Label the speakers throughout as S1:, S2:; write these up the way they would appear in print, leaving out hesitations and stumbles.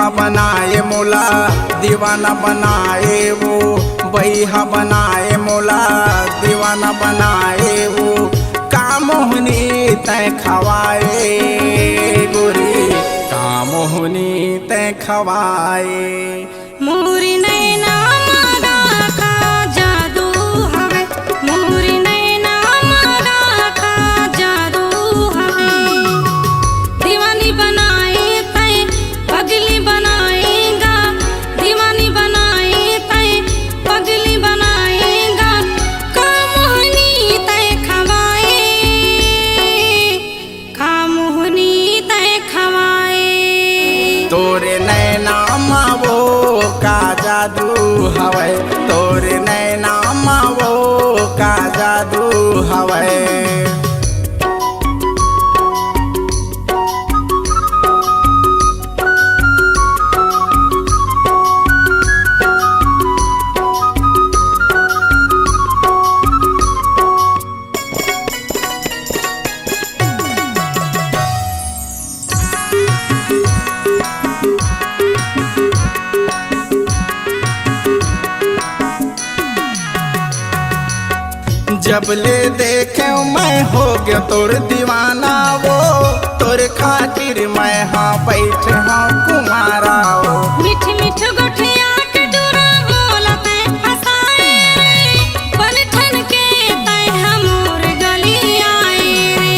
S1: बैहा बनाए मोला दीवाना बनाए वो, बैहा बनाए मोला दीवाना बनाए वो। कामोहनी तय खवाए गोरी, कामोहनी तय खवाए।
S2: मोरी नैना मारा का जादू हवे, मोरी नैना मारा का जादू हवे। दीवानी बनाए तय पगली बनाएगा, दीवानी बनाए तय पगली बनाएगा। कामोहनी तय खवाए, कामोहनी तय खवाए।
S1: तोरे नैना मावो का जादू हवे, तोरे नैना मावो का जादू हवे। जब ले देखे मैं हो गया तोर दीवाना वो, तोर खातिर मैं हाँ बैठ हाँ कुमारा वो।
S2: मिठ मिठ गोठिया के डोरा मोला तय फसाए, बन ठन के तय हमोर गली आए रे।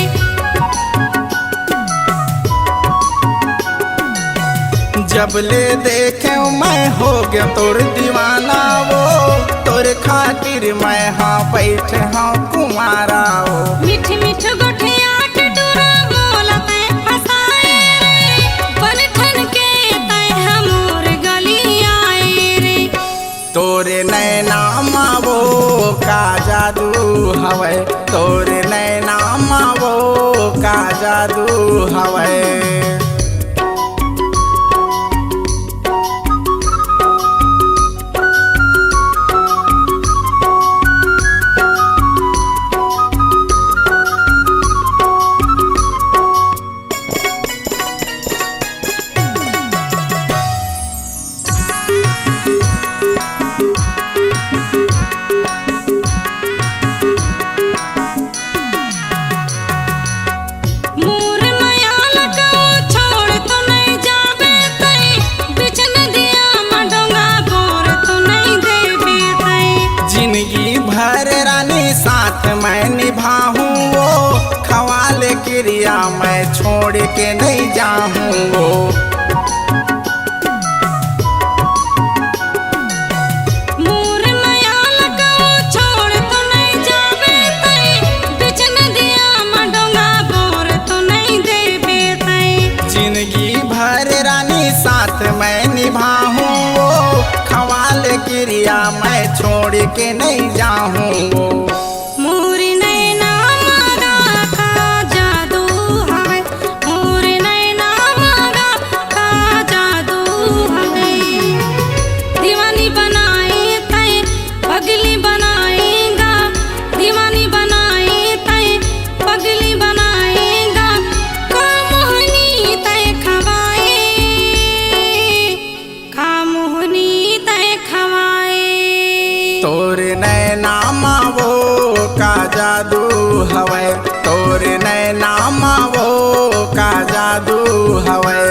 S1: जब ले देखे मैं हो गया तोर दीवाना वो, तोर खातिर मैं हाँ बैठ हाँ कुमारा वो।
S2: मिठ मिठ गोठिया के डोरा मोला तय फसाए, बन ठन के तय हमोर गली आए रे।
S1: तोरे नैना मावो का जादू हवे, तोरे नैना मावो का जादू हवे।
S2: मोर मायाल को छोड़ तो नहीं जाबे तय, बिच नदिया में डोंगा बोर तो नहीं देबे तय।
S1: जिंदगी भर रानी साथ मैं निभाऊं वो, खवाले क्रिया मैं छोड़ के नहीं जाऊं वो।
S2: मोर मायाल को छोड़ तो नहीं जाबे तय, बिच नदिया में डोंगा बोर तो नहीं देबे तय।
S1: जिंदगी भर रानी साथ मैं निभाऊं वो, खवाले क्रिया मैं छोड़ के नहीं जाऊं वो।
S2: मोरी नैना मारा का जादू हवे, मोरी नैना मारा का जादू हवे। दीवानी बनाए तय पगली बनाएगा, दीवानी बनाए तय पगली बनाएगा। कामोहनी तय खवाए, कामोहनी तय खवाए।
S1: तोरे नैना मावो का जादू हवे, तोरे नैना मावो का जादू हवे।